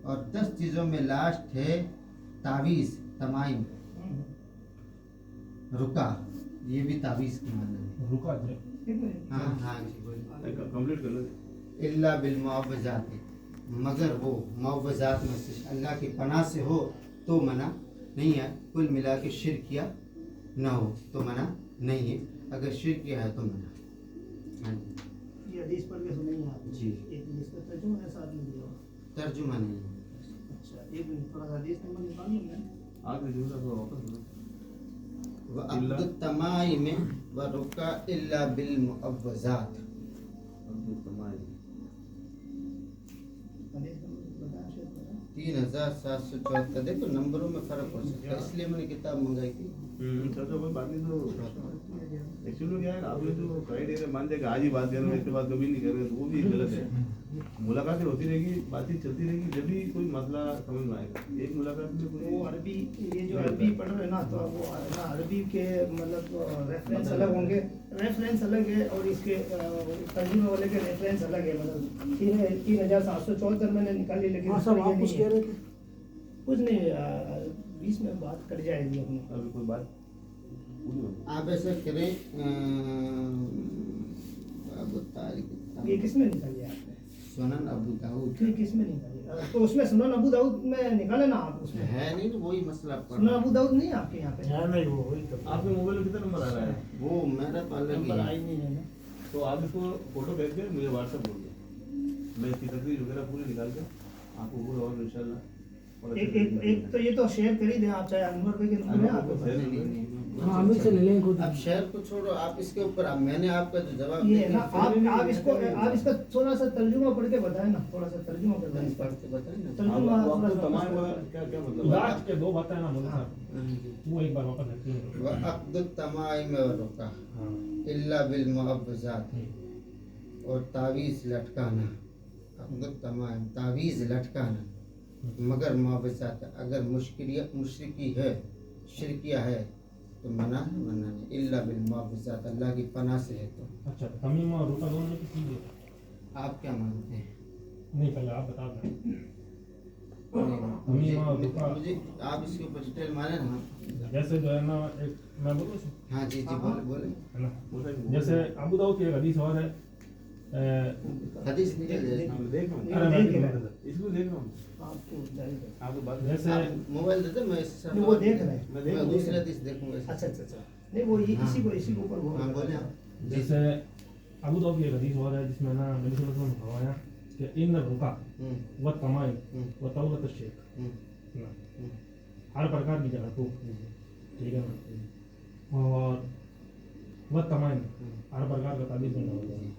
اور 10 چیزوں میں لاسٹ ہے تعویذ تمائم رکا. یہ بھی تعویذ کی معنی ہے. رکا ہاں جی بولیے. کمپلیٹ کر لو. الا بالمعوذات مگر وہ معوذات میں سے اللہ کی پناہ سے ہو تو منع نہیں ہے. کل ملا کے شرکیہ نہ ہو تو منع نہیں ہے. اگر شرکیہ ہے تو منع. یہ حدیث پڑھ کے سنیں گے آپ جی ایک اس کا ترجمہ ہے ساتھ میں دیا. ترجمہ نہیں ہے. اچھا ایک منٹ تھوڑا سا حدیث نمبر نکال لوں میں. آخری جملہ تھوڑا واپس کرو. وعقد التمائم ورقا الا بالمعوذات. حدیث نمبر بتایا شیخ بتایا. 3774. دیکھو نمبروں میں فرق ہو سکتا ہے اس لیے میں نے کتاب منگائی تھی. کوئی بات نہیں. تو ایکچولی کیا ہے آپ نے جو کرائیٹیریا مان لیا کہ آج ہی بات کر رہے ہیں اس کے بعد کبھی نہیں کر رہے تو وہ بھی غلط ہے. ملاقاتیں ہوتی رہے گی بات چیت چلتی رہے گی جب بھی کوئی مسئلہ سمجھ میں آئے گا. ایک ملاقات میں کوئی وہ عربی یہ جو عربی پڑھ رہے ہیں نا تو وہ عربی کے مطلب ریفرنس الگ ہوں گے. ریفرنس الگ ہے اور اس کے ترجمے والے کے ریفرنس الگ ہے. مطلب 3774 میں نے نکالی لیکن آپ کچھ کہہ رہے تھے. کچھ نہیں 20 میں بات کر جائے گی اپنی. ابھی کوئی بات آپ ایسا کریں ابو طارق یہ کس میں نکالی آپ نے؟ سنن ابو داؤد. کس میں نکالی؟ تو اس میں سنن ابو داؤد میں نکالے نا آپ. اس میں ہے نہیں وہی مسئلہ پڑھ سنن ابو داؤد نہیں آپ کے یہاں پہ؟ نہیں وہ وہی تو آپ کے موبائل میں کتنا نمبر آ رہا ہے؟ وہ میرا تو الگ ہی نمبر ہے. آئی نہیں ہے نا. تو آپ اس کو فوٹو بھیج کے مجھے واٹس ایپ بول دیں. میں اس کی تصویر وغیرہ پوری نکال کے آپ کو پورا اور انشاءاللہ ایک تو یہ تو شیئر کر ہی دیں آپ چاہے انور بھائی کے نمبر ہے آپ کے پاس. ہاں ہم سے لے لیں خود. اب شہر کو چھوڑو آپ اس کے اوپر. اب میں نے آپ کا جو جواب یہ دیا ہے نا آپ اس کا تھوڑا سا ترجمہ پڑھ کے بتائیں نا. تھوڑا سا ترجمہ کر دیں. پڑھ کے بتائیں نا. ترجمہ تمام کیا کیا مطلب لاسٹ کے دو باتیں نا مولانا صاحب وہ ایک بار واپس رکھتے ہیں. وعقد التمائم ورقا الا بالمعوذات اور تعویذ لٹکانا. عقد التمائم تعویذ لٹکانا مگر معوذات اگر مشرکی ہے شرکیہ ہے تو منع نہیں. الا بالمعوذات اللہ کی پناہ سے ہے. تو اچھا تمیم اور رکا دونوں میں کسی ہے آپ کیا مانتے ہیں؟ نہیں پہلے آپ بتا دیں. مجھے آپ اس کے اوپر ڈیٹیل مانے نا. جیسے جو ہے نا ایک میں بولوں سو ہاں جی بولے ہے نا. جیسے ابو داؤد کی ایک حدیث اور ہے. حدیث نکل جائے. دیکھ رہا ہوں اس کو دیکھ رہا ہوں. آپ کو جائے آپ کو بات جیسے موبائل دیتے میں اس سے وہ دیکھ رہے ہیں. میں دوسرے حدیث دیکھوں گا. اچھا نہیں وہ اسی کے اوپر وہ ہاں بولیں آپ. جیسے ابو داؤد کی ایک حدیث اور ہے جس میں نا نبی صلی اللہ علیہ وسلم نے فرمایا کہ ان الرقا والتمائم وطولۃ الشیخ ہر پرکار کی جگہ کو ٹھیک ہے نا. اور والتمائم ہر پرکار کا تعبیر بننا ہوتا ہے.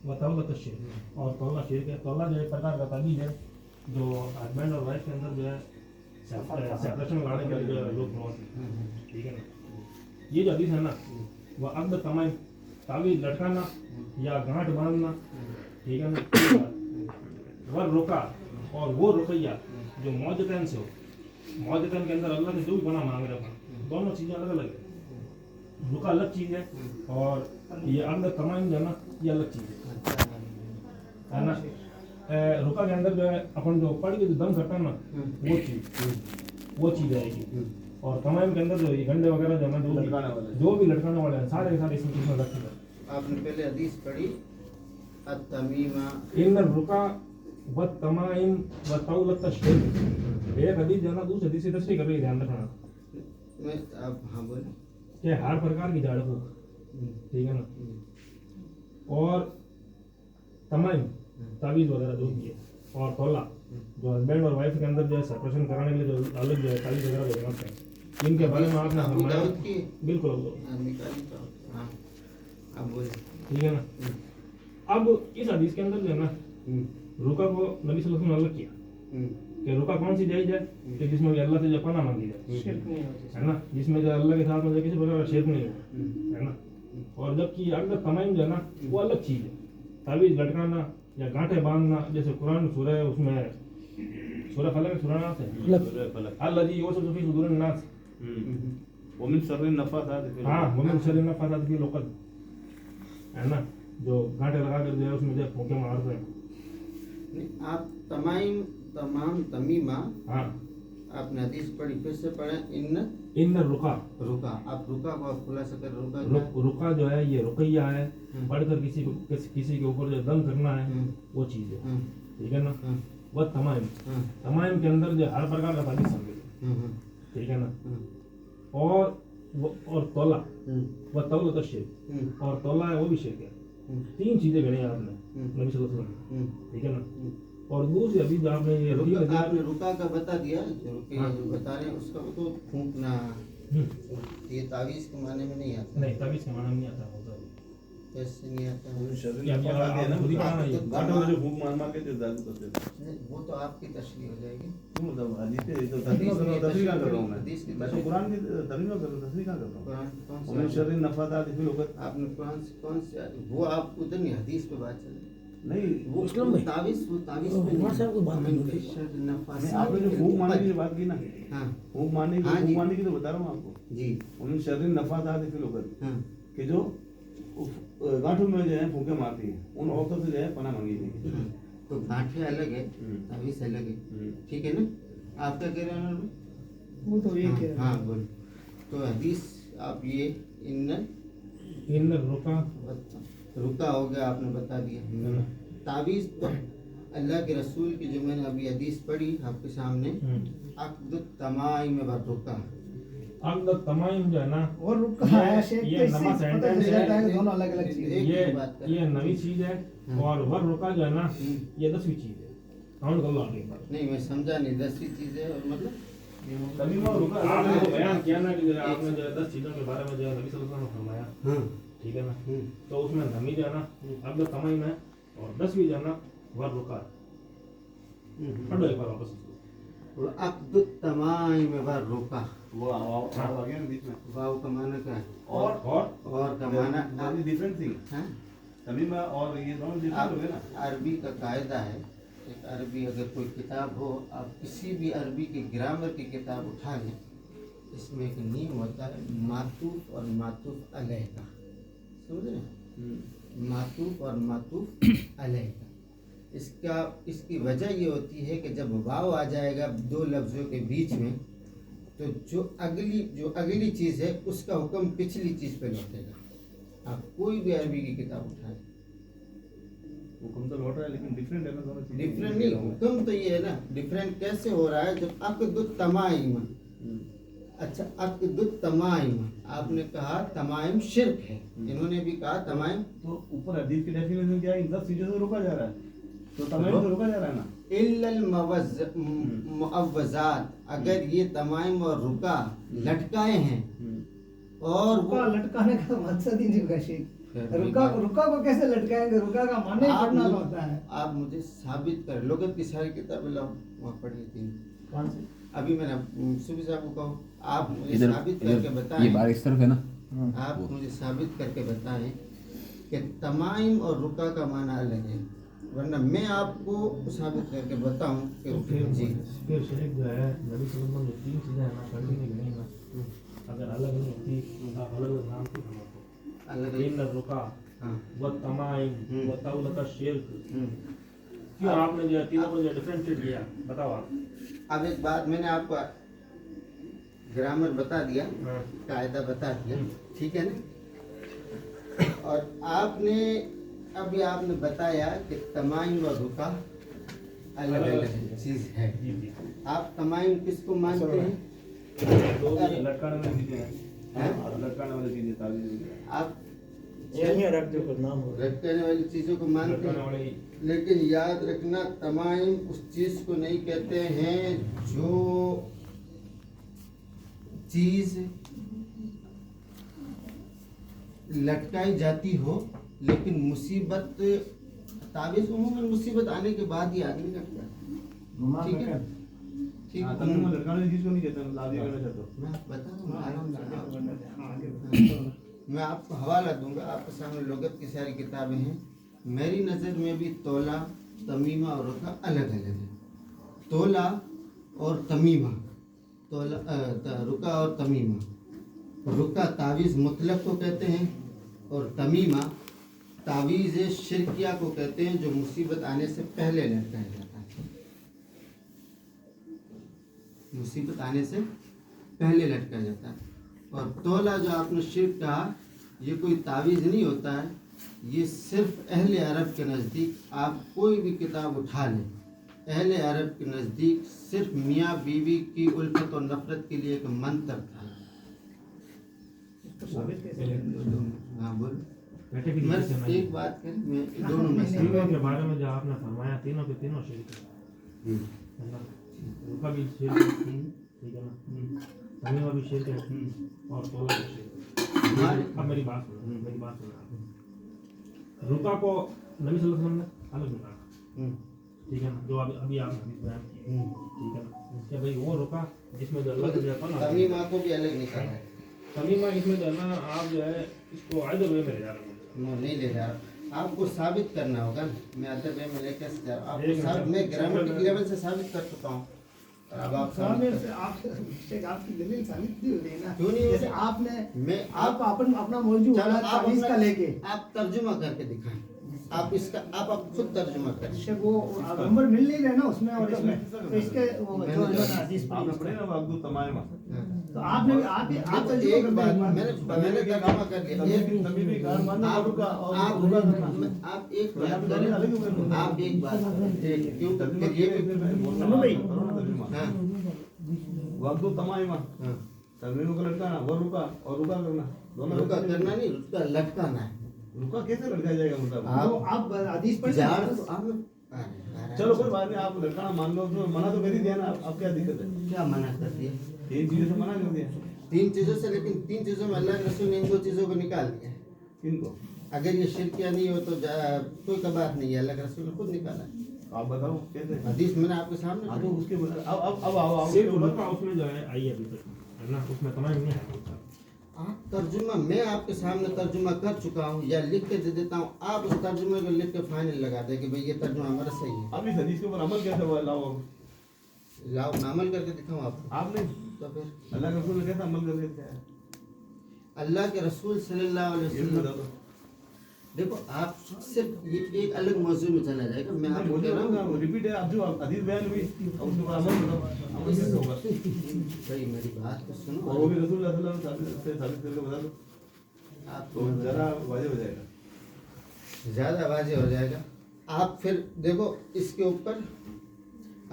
وطولۃ الشیخ اور طولہ شیخ ہے. طولہ جو ایک پرکار کا تعبیر ہے جو ہسبینڈ اور وائف کے اندر جو ہے سیپریشن لانے کے لیے لوگ بنواتے ہیں. ٹھیک ہے نا. یہ جو حدیث ہے نا وہ عقد تمائم تعویذ لٹکانا یا گانٹھ باندھنا ٹھیک ہے نا. والرقا اور وہ رقیہ جو معوذتین سے ہو. معوذتین کے اندر اللہ سے جو بھی پناہ مانگ رہے ہیں دونوں چیزیں الگ الگ ہیں. رقا الگ چیز ہے اور یہ عقد تمائم جو ہے نا یہ الگ چیز ہے نا. رقا کے اندر جو ہے اپن جو پڑھ کے جو دم کرتا ہے نا وہ چیز آئے گی. اور تمائم کے اندر جو یہ گنڈے وغیرہ جو ہے جو بھی لٹکانے والے ہیں سارے سارے اس میں رکھے ہیں. آپ نے پہلے حدیث پڑھی التمیمہ ان الرقا والتمائم وطولۃ الشیخ. ایک حدیث جو ہے نا دوسری حدیث سے تصریح کر رہی ہے. دھیان رکھنا میں آپ ہاں بولیں کہ ہر پرکار کی جھاڑ پھونک ٹھیک ہے نا. اور تمائم تعویذ وغیرہ جو بھی ہے اور طولہ جو ہسبینڈ اور وائف کے اندر جو ہے سپریشن کرانے کے لیے جو الگ جو ہے تعویذ وغیرہ جو بناتے ہیں ان کے بارے میں آپ نے ابو فرمایا. داؤد کی بالکل نکالی تو ہاں آپ بولیں. ٹھیک ہے نا. اب اس حدیث کے اندر جو ہے نا رکا کو نبی صلی اللہ علیہ وسلم نے الگ کیا کہ رکا کون سی جائز ہے کہ جس میں اللہ سے جو پناہ مانگی جائے شرک نہیں ہوتی ہے نا. جس میں جو اللہ کے ساتھ میں کسی پرکار کا شرک نہیں ہو ہے نا. اور جبکہ عقد تمائم جو ہے نا وہ الگ چیز ہے. تعویذ لٹکانا یا گانٹھیں باندھنا جیسے قرآن سورہ اس میں سورہ فلق سورہ ناس ہے الذی یوسوس فی صدور الناس ومن شر النفاثات ہاں ومن شر النفاثات فی العقد ہے نا. جو گانٹے لگا کر جو ہے اس میں جو پھونکے مارتے ہیں. آپ تمائم तमाम तमीमा, हाँ आपने हदीस पढ़ी, फिर से पढ़ें। इन रुका, रुका, आप रुका को आप खुलासा कर, रुका क्या है? रुका जो है ये रुकैया है, पढ़कर किसी के ऊपर जो दम करना है वो चीज़ है, ठीक है ना। वह तमाइम, तमाइम के अंदर जो हर प्रकार का ताबीज़ शामिल है, ठीक है ना। और तौला, वह तौला तो शेख, और तौला है वो भी शेख है। 3 चीज़ें गणी आपने नबी सल्लल्लाहु अलैहि वसल्लम, ठीक है ना। और दूसरी अभी जो आपने ये आपने रुका का बता दिया, जो रुकैया जो बता रहे हैं उसका वो तो फूंकना, ये तावीज़ के माने में नहीं आता। नहीं, ताबीज़ के माने में नहीं आता होगा, कैसे नहीं आता है? ये आप आगे ना खुद ही पढ़ा है। गांठों में जो फूंक मार मार के जो जादू करते थे, नहीं, वो तो आपकी तशरीह हो जाएगी। क्यों मतलब हदीस पे तो तर्जुमा कर रहा हूं, तफसीर कर रहा हूं हदीस की मैं तो कुरान की तर्जुमा कर रहा हूं, तफसीर कर रहा हूं। कुरान कौन उमिन सा? शर्रिन नफासात फिल उक़द, आपने कुरान से कौन से, वो आप उधर नहीं, हदीस पे बात चल रही है। नहीं वो मुस्लिम भाई, तावीज़, वो तावीज़ पे उमर साहब को बात नहीं। करनी थी। नहीं, आपने जो फूंक मारने की जो बात की ना, हाँ फूंक मारने की, हाँ जी। फूंक मारने की तो बता रहा हूं आपको। जी, उमिन शर्रिन नफासात फिल उक़द, हाँ कि जो गांठों में जो है फूंके मारती हैं, उन औरतों से जो है पनाह मांगी थी। हाँ। तो गांठे अलग है, तावीज़ अलग है, ठीक है ना। आप क्या कह रहे हैं उन्होंने? वो तो ये कह रहा हाँ बोल। तो हदीस आप ये इन रुका, रुका हो गया, आपने बता दिया। तावीज़ तो अल्लाह के रसूल की जो मैंने अभी हदीस पढ़ी आपके सामने, अक़द तमाइम व रुका, अक़द तमाइम जो है ना, और रुका है शेख, ये तो इससे नवा पता सेंटेंस चल जाता है कि है। दोनों अलग अलग चीज़ है। एक बात कर। ये नई चीज है। और वर रुका जो है ना, ये 10वीं चीज है। काउंट कर लो आगे बात। नहीं, मैं समझा नहीं, 10वीं चीज़ है और मतलब तमीमा और रुका आपने अलग वो है। बयान किया ना कि जो है आपने जो है 10 चीजों के बारे में जो है नबी सल्लल्लाहु अलैहि वसल्लम ने फरमाया, हाँ ठीक है ना। तो उसमें नमी जो है ना अक़द तमाइम है, और 10वीं जो है ना वर रुका है। पढ़ो एक बार वापस इसको। अक़द तमाइम व रुका, वो आ गया ना बीच में। वाव का माना क्या है? और का माना डिफरेंट थिंग, हाँ? तमीमा और ये दोनों डिफरेंट हो गए ना। अरबी का कायदा है, एक अरबी अगर कोई किताब हो, आप किसी भी अरबी की ग्रामर की किताब उठा लें, इसमें एक नियम होता है मातूफ और मातूफ अलैह का, समझ रहे हैं? मातूफ और मातूफ अलैह का। इसकी वजह ये होती है कि जब वाव आ जाएगा 2 लफ्ज़ों के बीच में, तो जो अगली चीज़ है उसका हुक्म पिछली चीज़ पे लौटेगा। आप कोई भी अरबी की किताब उठाएं, हुक्म तो लौट रहा है लेकिन डिफरेंट है ना दोनों चीजें। डिफरेंट नहीं, हुक्म तो ये है ना। डिफरेंट कैसे हो रहा है? जब अक़द तमाइम, अच्छा अक़द तमाइम, आपने कहा तमाइम शिर्क है, इन्होंने भी कहा तमाइम तो ऊपर हदीस की डेफिनेशन क्या है? इन 10 चीजों से रोका जा रहा है, तो तमाम तो रोका जा रहा है ना। इल्लल मुअव्वज़ात, अगर ये तमाइम और रुका लटकाए हैं और रुका लटकाने का मकसद ही नहीं होगा शेख। फिर रुका को कैसे लटकाएंगे? रुका का माने ही पढ़ना होता है। आप मुझे साबित कर, लोगत की सारी किताबें लाओ, वहाँ पढ़ी थी। कौन से? अभी मैंने सुबह साहब को कहो, आप मुझे इधर साबित करके ये बताएं, बार इस तरफ है ना। आप मुझे साबित करके बताएं कि तमाइम और रुका का माना अलग है, वरना मैं आपको साबित करके बताऊं कि तो फिर जी शेख जो है नबी सल्लल्लाहु अलैहि वसल्लम जो 3 चीजें हैं ना कंटिन्यू की नहीं ना, अगर अलग नहीं होती तो अलग नाम की हमको अलग इन रुका हाँ व तमाइम व तौलत शिर्क। हम्म। क्यों आपने जो तीनों को जो डिफरेंशिएट किया, बताओ आप। अब एक बात मैंने आपको ग्रामर बता दिया, हाँ। कायदा बता दिया, ठीक है ना। और आपने बताया कि तमाइम और रुका अलग अलग चीज़ है। जी जी। आप तमाइम किसको मानते हैं? दो लटकाने वाली चीजें हैं, हैं? लटकाने वाली चीजें ताबीज़। आप यही रख दो कुछ नाम हो। रटने वाली चीज़ों को मानते लटकाने हैं, वाली लेकिन याद रखना तमाइम उस चीज़ को नहीं कहते हैं जो चीज़ लटकाई जाती हो, लेकिन मुसीबत, ताबीज़ उम्मूमन मुसीबत आने के बाद ही आदमी करता है, ठीक है? ठीक हाँ, है, तमीमा लटकाने वाली चीज को नहीं कहते, मतलब आप ये कहना चाहते हो। मैं बता रहा हूँ, आराम से हाँ, आगे मैं आपको हवाला दूंगा, आपके सामने लोगत की सारी किताबें हैं। मेरी नज़र में भी तोला, तमीमा और रुका अलग अलग है। तोला और तमीमा, रुका और तमीमा, रुका तावीज़ मुतलक को कहते हैं और तमीमा तावीज़ शिरकिया को कहते हैं, जो मुसीबत आने से पहले लटकाया जाता है। मुसीबत आने से पहले लटका जाता है। और तौला जो आपने शिर्क कहा, ये कोई तावीज़ नहीं होता है, ये सिर्फ अहले अरब के नज़दीक आप कोई भी किताब उठा लें, अहले अरब के नज़दीक सिर्फ मियाँ बीवी की उल्फत और नफरत के लिए एक मंत्र था। इसको साबित कैसे करें? हाँ बोल। बेटे की मैं नीयत से नहीं। एक बात करें, मैं दोनों में से तमीमा के बारे में जो आपने फरमाया, तीनों के तीनों शिर्क है, है ना? रुका भी शिर्क है, ठीक है ना? तमीमा भी शिर्क है और तौला भी शिर्क है। अब मेरी बात सुनो। रुका को नबी सल्लल्लाहु अलैहि वसल्लम ने अलग निकाला, ठीक है ना? जो अभी आप हदीस बयान की, ठीक है ना? कि भाई वो रुका जिसमें जो अल्लाह का फल है, तमीमा को भी अलग निकाला है। तमीमा इसमें जो है ना, आप जो है इसको आइदर वे में ले जा रहे हो। नहीं ले जा रहा, आपको साबित करना होगा ना। मैं अदर वे में लेकर जा रहा हूँ, एक आपको मिनट। मैं ग्रामेटिक लेवल से साबित कर चुका हूँ। अब आप सामने साबित से आप शेख आपकी दलील साबित नहीं हो रही ना। क्यों नहीं हो जैसे रही? आपने मैं आप अपन अपना मौजू चलो, वाला आप तावीज़ अपना- का लेके आप तर्जुमा करके दिखाएं, आप इसका आप खुद तर्जुमा करें। शेख वो नंबर मिल नहीं रहे ना उसमें और इसमें, तो इसके वो जो है ना हदीस आपने पढ़ी पढ़े ना वागदू तमायमा, तो आपने आप देखो, तर्जुमा एक कर बात दें। मैंने तर्जुमा कर लिया। तमीमी कार मानना आप रुका और आप रुका करना। आप एक तो यहाँ बात पे दोनों अलग हो गए। करें, आप एक बात करें, क्यों तर्जुमा फिर ये किए भी फिर मैं बोलना मनु भाई। करो ना तर्जुमा। हाँ वागदू तमायमा, हाँ तमीमी को लटकाना, वो रुका और रुका करना, दोनों रुका अलग करना नहीं, रुका लटकाना है। रुका कैसे लटकाया जाएगा मतलब? वो आप हदीस पढ़ झाड़ सकते तो हैं। आप चलो कोई बात नहीं, आप लटकाना मान लो तो मना तो कर ही दिया ना, अब क्या दिक्कत है? क्या मना कर दिया? तीन चीजों से मना कर दिया। तीन चीजों से, लेकिन तीन चीजों में अल्लाह के रसूल ने इन दो चीजों को निकाल दिया है। किनको? अगर ये शिरकिया नहीं हो तो कोई का बात नहीं है, अल्लाह के रसूल ने खुद निकाला है। आप बताओ कैसे? हदीस मैंने आपके सामने हाँ तो उसके अब आओ सिर्फ रुका उसमें जो है आई अभी तक, है ना? उसमें तमाम नहीं है। आप तर्जुमा, मैं आपके सामने तर्जुमा कर चुका हूँ या लिख के दे देता हूँ, आप उस तर्जुमे को लिख के फाइनल लगा दे कि भाई ये तर्जुमा हमारा सही है। अब इस हदीस के ऊपर अमल कैसे हुआ? लाओ अब। लाओ मैं अमल करके दिखाऊँ आपको। आपने तो फिर अल्लाह के रसूल ने कैसा अमल करके दिखाया? अल्लाह के रसूल सल्लल्लाहु अलैहि ये भी बता वसल्लम, दो। देखो आप सिर्फ ये एक अलग मौजू में चला जाएगा। मैं आपको मुझे कह रहा हूँ रिपीट है, आप जो हदीस बयान हुई अब उसके ऊपर अमल बताओ, अमल कैसे होगा? भाई मेरी बात तो सुनो। और वो भी रसूल सल्लल्लाहु अलैहि वसल्लम से साबित करके बता दो, आप तो जरा वाजिब हो जाएगा। ज़्यादा वाज़ेह हो जाएगा। आप फिर देखो इसके ऊपर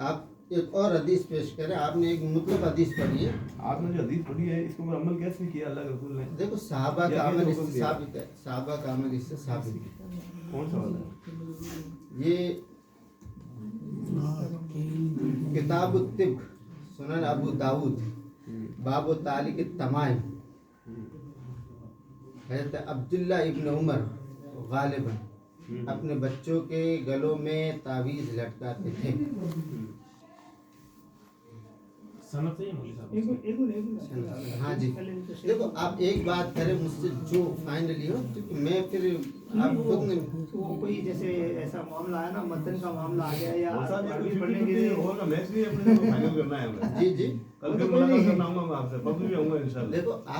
आप एक और हदीस पेश करें। आपने एक मुतलब हदीस पढ़ी है, आपने जो हदीस पढ़ी है इसके ऊपर अमल कैसे किया अल्लाह के रसूल ने? देखो सहाबा का या अमल कैसे इससे हुक्म दिया? साबित है, सहाबा का अमल इससे साबित है। कौन सा वाला है? ये किताब तिब सुनन अबू दाऊद बाबो तालिक तमाम, हज़रत अब्दुल्ला इब्न उमर गालिबन अपने बच्चों के गलों में तावीज़ लटकाते थे। सनद से ही मौलवी साहब। एक मिनट। हाँ जी, देखो आप एक बात करें मुझसे जो फाइनली हो, क्योंकि मैं फिर आप खुद ने वो कोई जैसे ऐसा मामला है ना, मतन का मामला आ गया या वो साहब ये अरबी तो पढ़ने के 50-50 लिए होगा, मैच नहीं है अपने को फाइनल करना है हमें। जी जी कल फिर मुलाकात करना होगा मैं आपसे, पब्लिक में आऊंगा इंशाल्लाह। देखो